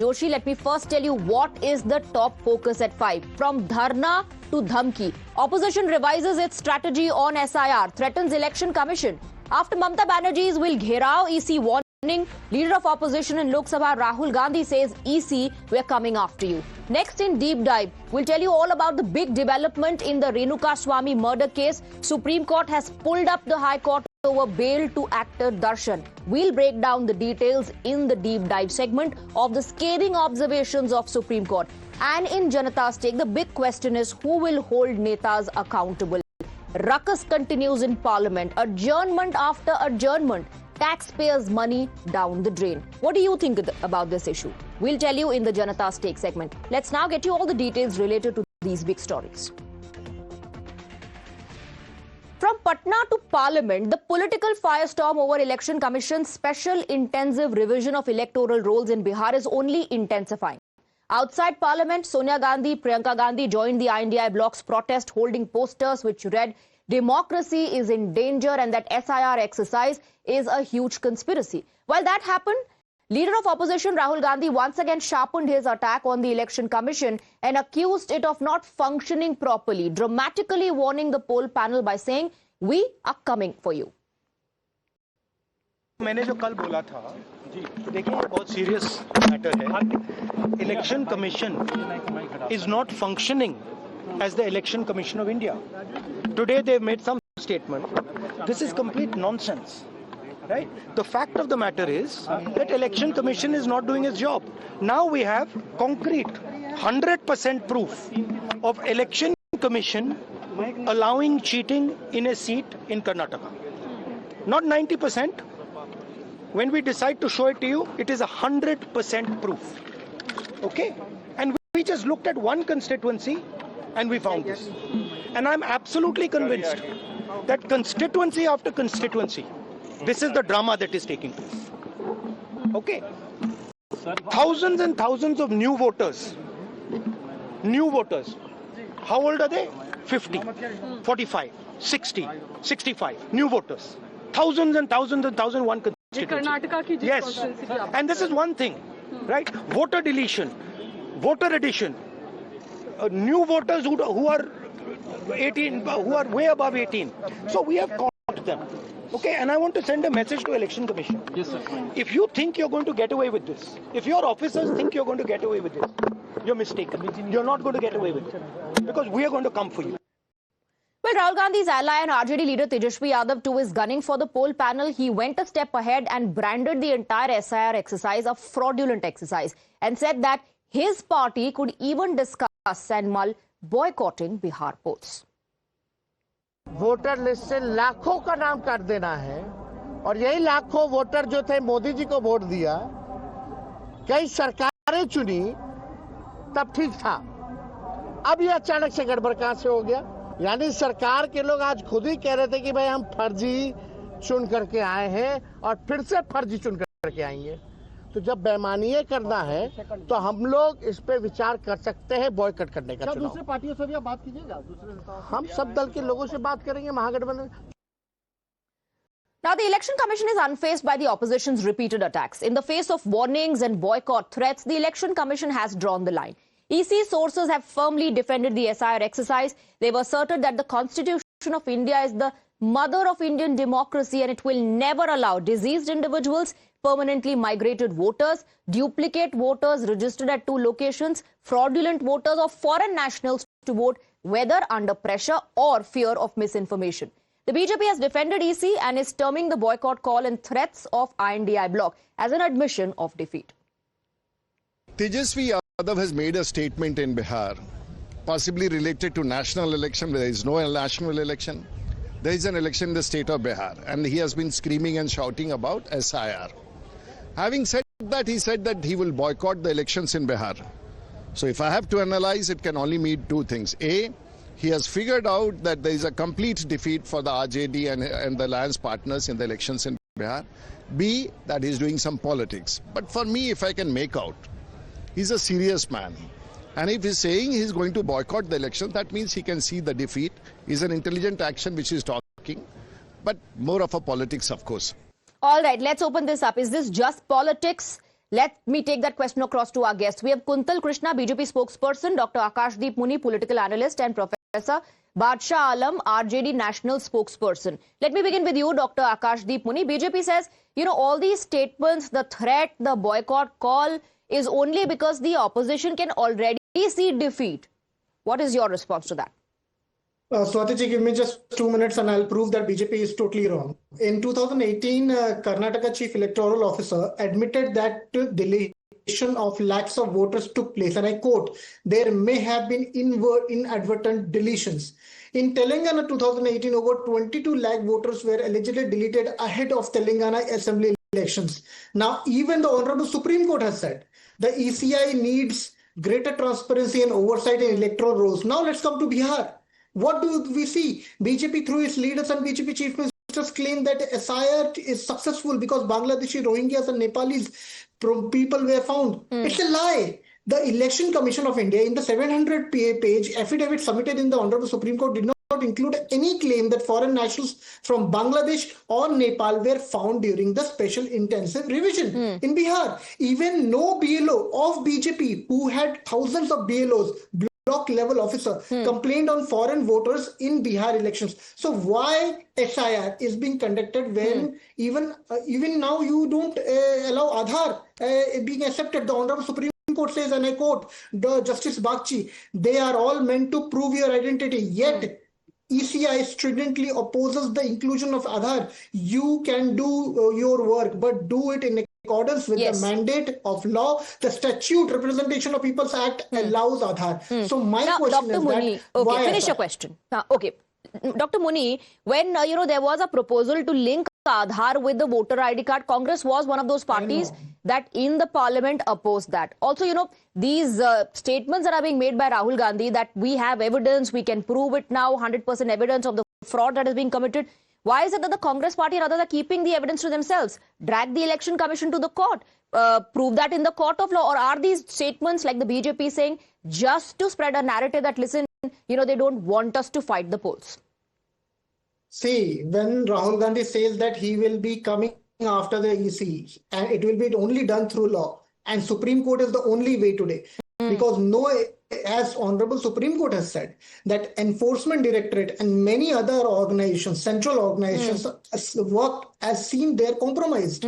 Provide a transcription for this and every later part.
Joshi, let me first tell you what is the top focus at 5. From Dharna to Dhamki, opposition revises its strategy on S.I.R, threatens Election Commission. After Mamata Banerjee's will gherao EC warning, leader of opposition in Lok Sabha Rahul Gandhi says EC, we're coming after you. Next in Deep Dive, we'll tell you all about the big development in the Renuka Swami murder case. Supreme Court has pulled up the High Court over bail to actor Darshan. We'll break down the details in the Deep Dive segment of the scathing observations of Supreme Court. And in Janata's Take, the big question is who will hold netas accountable? Ruckus continues in Parliament. Adjournment after adjournment. Taxpayers' money down the drain. What do you think about this issue? We'll tell you in the Janata's Take segment. Let's now get you all the details related to these big stories. From Patna to Parliament, the political firestorm over Election Commission's special intensive revision of electoral rolls in Bihar is only intensifying. Outside Parliament, Sonia Gandhi, Priyanka Gandhi joined the I.N.D.I.A Bloc's protest holding posters which read, "Democracy is in danger and that S.I.R exercise is a huge conspiracy." While that happened, leader of opposition Rahul Gandhi once again sharpened his attack on the Election Commission and accused it of not functioning properly, dramatically warning the poll panel by saying, "We are coming for you." मैंने जो कल बोला था, देखिए बहुत serious matter है. Election commission is not functioning as the Election Commission of India. Today they made some statement. This is complete nonsense. Right? The fact of the matter is that Election Commission is not doing its job. Now we have concrete 100% proof of Election Commission allowing cheating in a seat in Karnataka. Not 90%. When we decide to show it to you, it is 100% proof. Okay? And we just looked at one constituency and we found this. And I'm absolutely convinced that constituency after constituency, this is the drama that is taking place. Okay? Thousands and thousands of new voters. New voters. How old are they? 50, 45, 60, 65. New voters. Thousands and thousands and thousands one constituency. Yes. And this is one thing. Right? Voter deletion. Voter addition. New voters who are 18, who are way above 18. So we have caught them. Okay, and I want to send a message to Election Commission. Yes, sir. If you think you're going to get away with this, if your officers think you're going to get away with this, you're mistaken. You're not going to get away with it. Because we are going to come for you. Well, Rahul Gandhi's ally and RJD leader Tejashwi Yadav too is gunning for the poll panel. He went a step ahead and branded the entire S.I.R exercise a fraudulent exercise and said that his party could even discuss and mull boycotting Bihar polls. Voter list से लाखों का नाम काट देना है और यही लाखों वोटर जो थे मोदी जी को वोट दिया, कई सरकारें चुनी तब ठीक था. अब ये अचानक से गड़बड़ कहां से हो गया? यानी सरकार के लोग आज खुद ही कह रहे थे कि भाई हम फर्जी चुन करके आए हैं और फिर से फर्जी चुन करके आएंगे. तो जब बेईमानी करना है तो हम लोग इस पे विचार कर सकते हैं बॉयकॉट करने का. दूसरी पार्टियों से भी आप बात कीजिएगा. हम सब दल के लोगों से बात करेंगे महागठबंधन. Now, the Election Commission is unfazed by the opposition's repeated attacks. In the face of warnings and boycott threats, the Election Commission has drawn the line. EC sources have firmly defended the S.I.R exercise. They've asserted that the Constitution of India is the mother of Indian democracy and it will never allow diseased individuals, permanently migrated voters, duplicate voters registered at 2 locations, fraudulent voters or foreign nationals to vote, whether under pressure or fear of misinformation. The BJP has defended EC and is terming the boycott call and threats of I.N.D.I.A Bloc as an admission of defeat. Tejashwi Yadav has made a statement in Bihar, possibly related to national election. There is no national election. There is an election in the state of Bihar, and he has been screaming and shouting about S.I.R. Having said that, he said that he will boycott the elections in Bihar. So if I have to analyze, it can only mean 2 things. A, he has figured out that there is a complete defeat for the RJD and the alliance partners in the elections in Bihar. B, that he's doing some politics. But for me, if I can make out, he's a serious man. And if he's saying he's going to boycott the election, that means he can see the defeat. It's an intelligent action which he's talking, but more of a politics, of course. All right, let's open this up. Is this just politics? Let me take that question across to our guests. We have Kuntal Krishna, BJP spokesperson, Dr. Akashdeep Muni, political analyst, and Professor Badshah Alam, RJD national spokesperson. Let me begin with you, Dr. Akashdeep Muni. BJP says, all these statements, the threat, the boycott call is only because the opposition can already see defeat. What is your response to that? Swatiji, give me just 2 minutes and I'll prove that BJP is totally wrong. In 2018, Karnataka Chief Electoral Officer admitted that deletion of lakhs of voters took place. And I quote, there may have been inadvertent deletions. In Telangana 2018, over 22 lakh voters were allegedly deleted ahead of Telangana Assembly elections. Now, even the Honorable Supreme Court has said the ECI needs greater transparency and oversight in electoral rolls. Now, let's come to Bihar. What do we see? BJP through its leaders and BJP chief ministers claim that S.I.R is successful because Bangladeshi, Rohingyas and Nepalis people were found. It's a lie. The Election Commission of India in the 700-page affidavit submitted in the Honorable Supreme Court did not include any claim that foreign nationals from Bangladesh or Nepal were found during the special intensive revision in Bihar. Even no BLO of BJP, who had thousands of BLOs, Bloc level officer, complained on foreign voters in Bihar elections. So why S.I.R is being conducted when even now you don't allow Aadhaar being accepted? The Honorable Supreme Court says, and I quote, the Justice Bagchi, they are all meant to prove your identity, yet ECI stridently opposes the inclusion of Aadhaar. You can do your work, but do it in accordance with the mandate of law. The Statute Representation of People's Act allows Aadhaar. So my question Dr. is Muni, that why finish your question. Okay. Dr. Muni, when there was a proposal to link Aadhaar with the voter ID card, Congress was one of those parties that in the parliament opposed that. Also, these statements that are being made by Rahul Gandhi that we have evidence, we can prove it now, 100% evidence of the fraud that is being committed. Why is it that the Congress party and others are keeping the evidence to themselves? Drag the Election Commission to the court, prove that in the court of law, or are these statements like the BJP saying just to spread a narrative that, listen, they don't want us to fight the polls? See, when Rahul Gandhi says that he will be coming after the EC and it will be only done through law, and Supreme Court is the only way today, because as Honorable Supreme Court has said, that Enforcement Directorate and many other organizations, central organizations, work as seen they're compromised.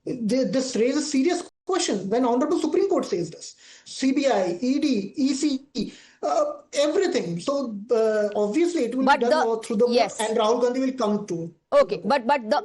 This raises serious question when Honorable Supreme Court says this. CBI, ED, EC, everything. So obviously it will be done through the vote, and Rahul Gandhi will come to. Okay, but the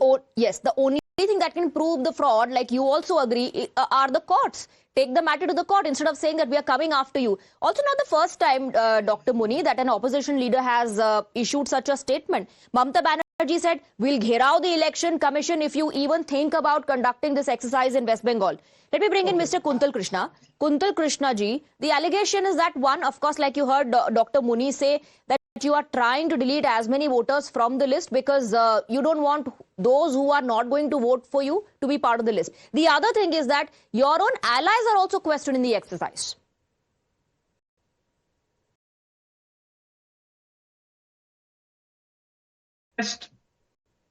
only thing that can prove the fraud, like you also agree, are the courts. Take the matter to the court instead of saying that we are coming after you. Also, not the first time, Dr. Muni, that an opposition leader has issued such a statement. Mamata Banerjee said, we'll gherao the election commission if you even think about conducting this exercise in West Bengal. Let me bring in Mr. Kuntal Krishna. Kuntal Krishna ji, the allegation is that one, of course, like you heard Dr. Muni say, that you are trying to delete as many voters from the list because you don't want those who are not going to vote for you to be part of the list. The other thing is that your own allies are also questioned in the exercise.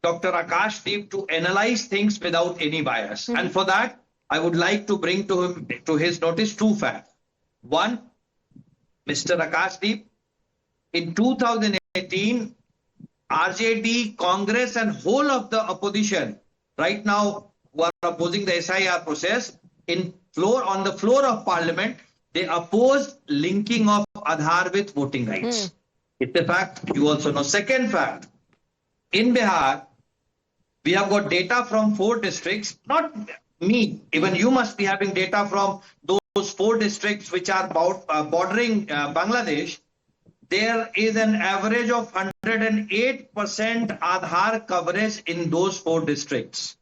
Dr. Akashdeep to analyze things without any bias. And for that, I would like to bring to his notice two facts. One, Mr. Akashdeep, in 2018, RJD, Congress and whole of the opposition right now who are opposing the S.I.R process on the floor of parliament, they opposed linking of Aadhaar with voting rights. It's a fact. You also know. Second fact, in Bihar, we have got data from 4 districts, not me, even you must be having data from those 4 districts which are bordering Bangladesh. There is an average of 108% Aadhaar coverage in those 4 districts.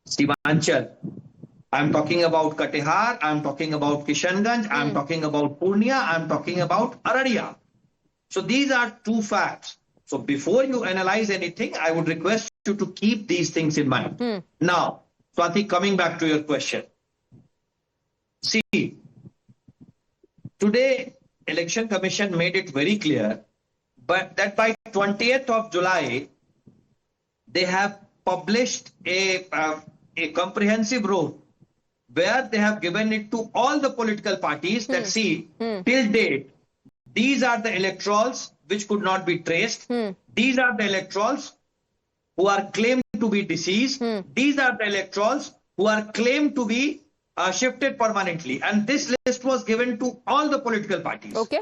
Sivanchal, I'm talking about Katihar, I'm talking about Kishanganj, I'm talking about Purnia, I'm talking about Araria. So these are 2 facts. So before you analyze anything, I would request you to keep these things in mind. Now, Swati, coming back to your question. See, today, Election Commission made it very clear that by 20th of July, they have published a comprehensive road where they have given it to all the political parties that see, till date, these are the electorals which could not be traced. These are the electorals who are claimed to be deceased. These are the electorals who are claimed to be shifted permanently. And this list was given to all the political parties. Okay.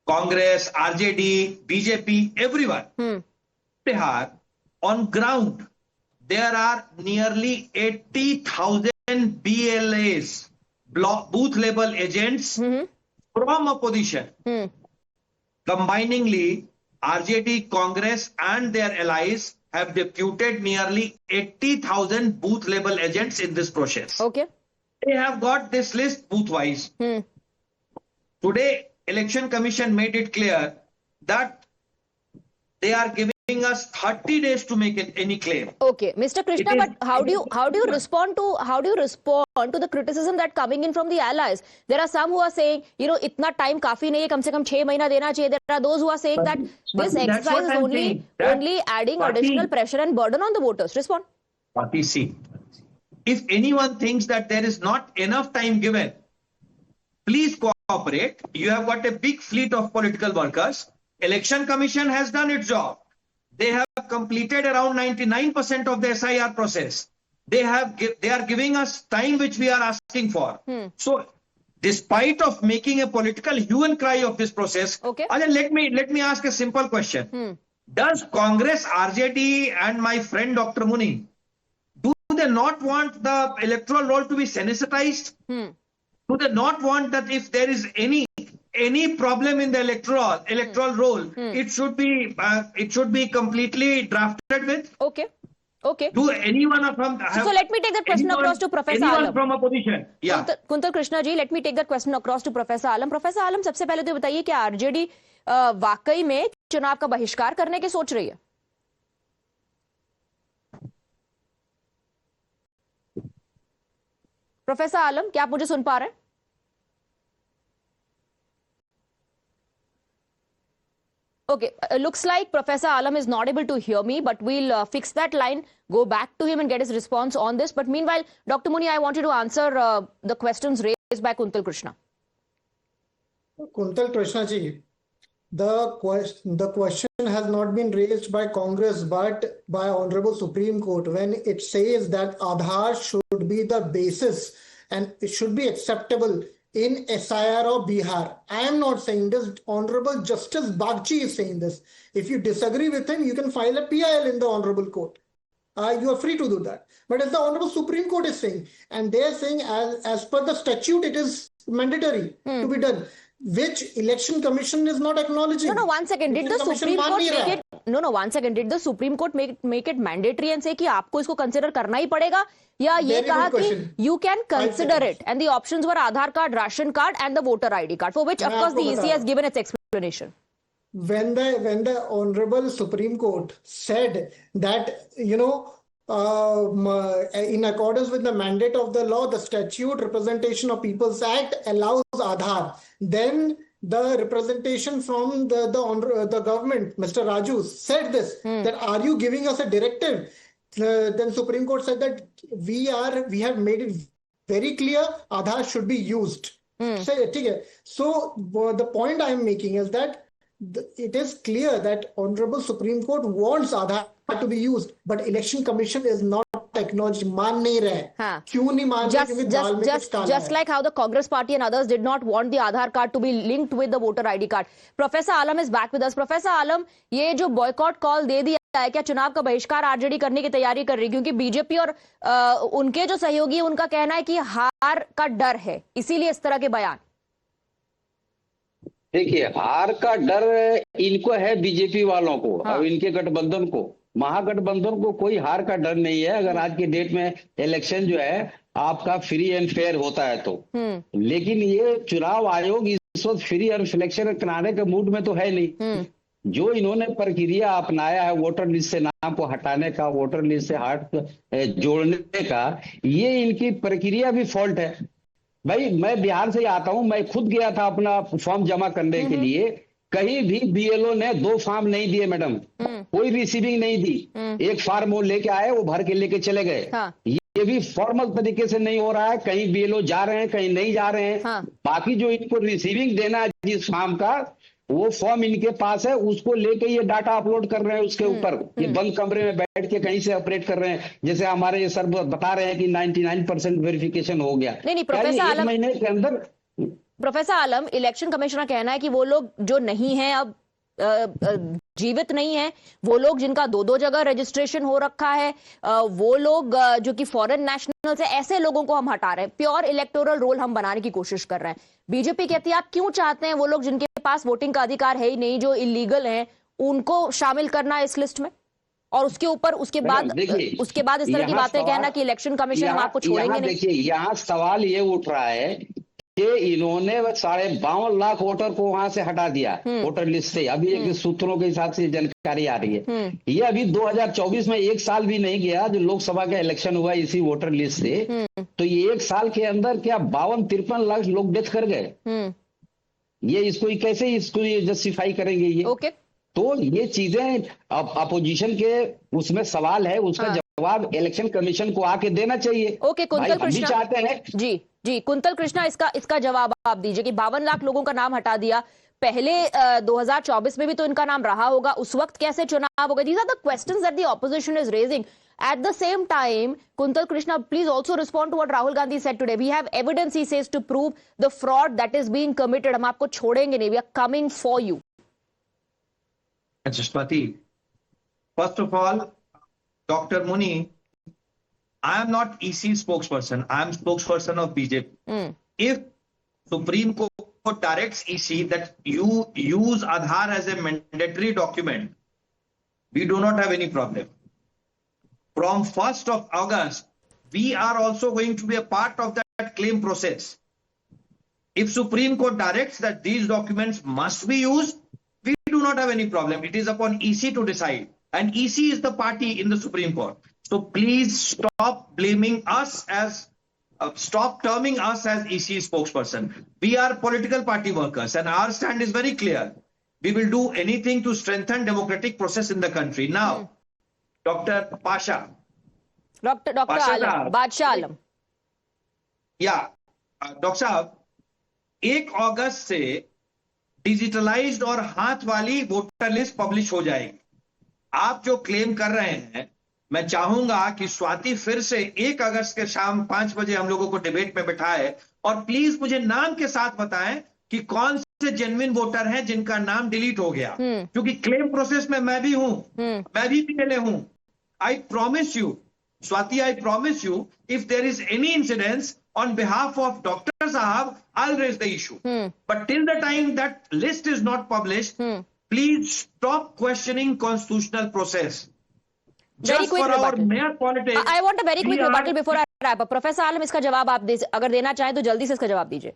Congress, RJD, BJP, everyone. Bihar, on ground, there are nearly 80,000 BLAs, booth level agents from opposition. Combiningly, RJD, Congress and their allies have deputed nearly 80,000 booth level agents in this process. Okay. They have got this list booth-wise. Today, Election Commission made it clear that they are giving us 30 days to make any claim. Okay, Mr. Krishna, but how do you respond to the criticism that coming in from the allies? There are some who are saying, itna time kafi nahi hai, kam se kam 6 mahina dena chahiye. There are those who are saying that this exercise is only adding additional pressure and burden on the voters. Respond. See, if anyone thinks that there is not enough time given, please cooperate. You have got a big fleet of political workers. Election Commission has done its job. They have completed around 99% of the S.I.R process. They are giving us time which we are asking for. So, despite of making a political hue and cry of this process, let me ask a simple question. Does Congress, RJD and my friend Dr. Muni, do they not want the electoral roll to be sanitized? Do they not want that if there is any problem in the electoral roll, it should be completely drafted with? Okay. Do anyone of them have, so let me take that question across to Professor Alam. From opposition? Yeah. Kuntal Krishna ji, let me take that question across to Professor Alam. Professor Alam, सबसे पहले तो बताइए कि RJD वाकई में चुनाव का बहिष्कार करने की सोच रही है? प्रोफेसर आलम, क्या आप मुझे सुन पा रहे हैं? Okay, looks like Professor Alam is not able to hear me, but we'll fix that line, go back to him and get his response on this. But meanwhile, Dr. Muni, I want you to answer the questions raised by Kuntal Krishna. Kuntal Krishna ji, the question has not been raised by Congress but by Honorable Supreme Court when it says that Aadhaar should be the basis and it should be acceptable in S.I.R or Bihar. I am not saying this. Honorable Justice Bagchi is saying this. If you disagree with him, you can file a PIL in the Honorable Court. You are free to do that. But as the Honorable Supreme Court is saying, and they are saying as per the statute, it is mandatory to be done, which Election Commission is not acknowledging. No, 1 second. Did the Supreme Court make it? No, 1 second. Did the Supreme Court make it mandatory and say कि आपको इसको consider करना ही पड़ेगा? या ये कहा कि you can consider it, and the options were Aadhaar card, ration card, and the voter ID card, for which of course the EC has given its explanation. When the Honorable Supreme Court said that in accordance with the mandate of the law, the Statute Representation of People's Act allows Aadhaar, then the representation from the government, Mr. Raju, said this, that are you giving us a directive? Then Supreme Court said that we have made it very clear Aadhaar should be used. So the point I am making is that it is clear that Honorable Supreme Court wants Aadhaar to be used, but Election Commission is not acknowledged. मान नहीं रहे. क्यों नहीं मान रहे? क्योंकि दाल में कुछ काला है. Just like how the Congress party and others did not want the Aadhaar card to be linked with the voter ID card. Professor Alam is back with us. Professor Alam, ये जो boycott call दे दिया है, क्या चुनाव का बहिष्कार RJD करने की तैयारी कर रही है? क्योंकि बीजेपी और उनके जो सहयोगी हैं, उनका कहना है कि हार का डर है, इसीलिए इस तरह के बयान. देखिए, हार का डर इनको है, बीजेपी वालों को और इनके गठबंधन को. महागठबंधन को कोई हार का डर नहीं है अगर आज के डेट में इलेक्शन जो है आपका फ्री एंड फेयर होता है तो. लेकिन ये चुनाव आयोग इस वक्त फ्री एंड इलेक्शन कराने के मूड में तो है नहीं. जो इन्होंने प्रक्रिया अपनाया है वोटर लिस्ट से नाम को हटाने का, वोटर लिस्ट से हाथ जोड़ने का, ये इनकी प्रक्रिया भी फॉल्ट है. भाई मैं बिहार से ही आता हूं, मैं खुद गया था अपना फॉर्म जमा करने के लिए, कहीं भी बीएलओ ने 2 फॉर्म नहीं दिए मैडम, कोई रिसीविंग नहीं दी. एक फॉर्म वो लेके आए, वो भर के लेके चले गए. ये भी फॉर्मल तरीके से नहीं हो रहा है, कहीं बीएलओ जा रहे हैं, कहीं नहीं जा रहे हैं। हाँ। बाकी जो इनको रिसीविंग देना है जिस फॉर्म का, वो फॉर्म इनके पास है, उसको लेके ये डाटा अपलोड कर रहे हैं उसके ऊपर। ये बंद कमरे में बैठ के कहीं से ऑपरेट कर रहे हैं। जैसे हमारे ये सर बता रहे हैं कि 99% वेरिफिकेशन हो गया। नहीं, प्रोफेसर आलम, महीने के अंदर। प्रोफेसर आलम, इलेक्शन कमीशन का कहना है कि वो लोग जो नहीं है अब जीवित नहीं है, वो लोग जिनका 2-2 जगह रजिस्ट्रेशन हो रखा है, वो लोग जो कि फॉरेन नेशनल्स है, ऐसे लोगों को हम हटा रहे हैं। प्योर इलेक्टोरल रोल हम बनाने की कोशिश कर रहे हैं। बीजेपी कहती है आप क्यों चाहते हैं वो लोग जिनके पास वोटिंग का अधिकार है ही नहीं, जो इलीगल हैं, उनको शामिल करना इस लिस्ट में? और उसके ऊपर उसके बाद इस तरह की बातें कहना कि इलेक्शन कमीशन हम आपको छोड़ेंगे नहीं। देखिए, यहाँ सवाल ये उठ रहा है कि इन्होंने 52.5 लाख वोटर को वहां से हटा दिया वोटर लिस्ट से। अभी एक सूत्रों के हिसाब से जानकारी आ रही है। ये अभी 2024 में 1 साल भी नहीं गया जो लोकसभा का इलेक्शन हुआ इसी वोटर लिस्ट से, तो ये 1 साल के अंदर क्या 52-53 लाख लोग डेथ कर गए। ये इसको कैसे ये जस्टिफाई करेंगे ये? तो ये चीजें अपोजिशन के उसमें सवाल है, उसका जवाब इलेक्शन कमीशन को आके देना चाहिए। कुंतल कृष्णा चाहते हैं जी कुंतल कृष्णा, इसका जवाब आप दीजिए कि 52 लाख लोगों का नाम हटा दिया। पहले 2024 में भी तो इनका नाम रहा होगा, उस वक्त कैसे चुनाव हो गए? These are the questions that the opposition is raising. At the same time, Kuntal Krishna, please also respond to what Rahul Gandhi said today. We have evidence, he says, to prove the fraud that is being committed. हम आपको छोड़ेंगे नहीं. We are coming for you. Swati, first of all, Dr. Muni, I am not EC spokesperson. I am spokesperson of BJP. If Supreme Court directs EC that you use Aadhaar as a mandatory document, we do not have any problem. From 1st of August, we are also going to be a part of that claim process. If Supreme Court directs that these documents must be used, we do not have any problem. It is upon EC to decide. And EC is the party in the Supreme Court. So please stop blaming us as, stop terming us as EC spokesperson. We are political party workers and our stand is very clear. We will do anything to strengthen democratic process in the country. Now, Dr. Pasha. Dr. Alam, Badshah Alam. Yeah, Dr. Saab, 1 अगस्त से digitalised और हाथ वाली voter list publish हो जाएगी। आप जो claim कर रहे हैं, मैं चाहूंगा कि स्वाति फिर से 1 अगस्त के शाम 5 बजे हम लोगों को डिबेट में बिठाए और प्लीज मुझे नाम के साथ बताएं कि कौन से जेन्युइन वोटर हैं जिनका नाम डिलीट हो गया। क्योंकि क्लेम प्रोसेस में मैं भी हूं, मैं भी पीएलए हूं। I promise you Swati, I promise you, if there is any incidence on behalf of Dr. Sahab, I'll raise the issue. But till the time that list is not published, please stop questioning constitutional process. Very quick rebuttal. Mere politics. I want a very quick rebuttal before I wrap up. Professor Alam, इसका जवाब आप अगर देना चाहें तो जल्दी से इसका जवाब दीजिए।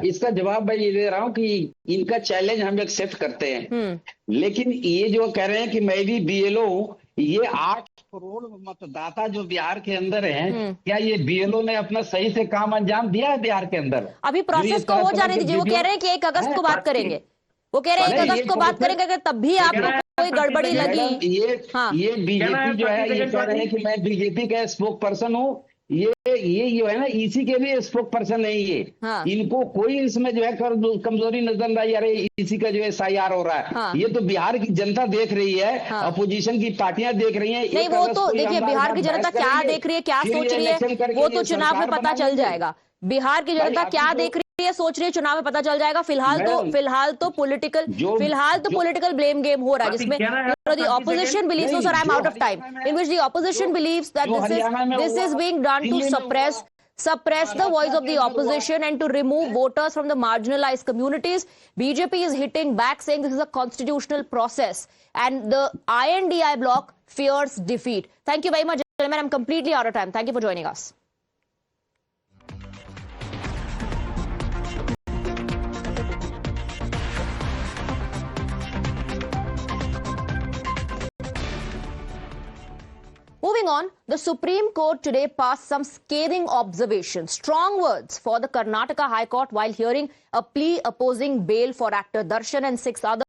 इसका जवाब मैं ये दे रहा हूं कि इनका चैलेंज हम एक्सेप्ट करते हैं, लेकिन ये जो कह रहे हैं कि मैं भी बीएलओ हूं, ये 8 करोड़ मतदाता जो बिहार के अंदर हैं, क्या ये बीएलओ ने अपना सही से काम अंजाम दिया है बिहार के अंदर? अभी प्रोसेस को हो जाने दीजिए। वो कह रहे हैं कि 1 अगस्त को बात करेंगे, वो कह रहे हैं 1 अगस्त को बात करेंगे, अगर तब भी आपको कोई गड़बड़ी लगी। ये बीजेपी जो है ये कह रहे हैं कि मैं बीजेपी का स्पोक पर्सन हूँ। ये जो है ना ईसी के भी स्पोक पर्सन नहीं ये। इनको कोई इसमें जो है कमजोरी नजर नहीं आ रही। ईसी का जो है SIR हो रहा है, ये तो बिहार की जनता देख रही है, अपोजिशन की पार्टियां देख रही हैं। नहीं, वो तो देखिए बिहार की जनता क्या देख रही है, क्या सोच रही है, वो तो चुनाव में पता चल जाएगा। बिहार की जनता क्या देख रही है, सोच रही है, चुनाव में पता चल जाएगा। फिलहाल तो पॉलिटिकल ब्लेम गेम हो रहा है जिसमें the opposition believes, no sir, I am out of time, in which the opposition believes that this is being done to suppress the voice of the opposition and to remove voters from the marginalized communities. BJP is hitting back, saying this is a constitutional process and the I.N.D.I. bloc fears defeat. Thank you very much, gentlemen. I'm completely out of time. Thank you for joining us. Moving on, the Supreme Court today passed some scathing observations, strong words for the Karnataka High Court while hearing a plea opposing bail for actor Darshan and 6 others.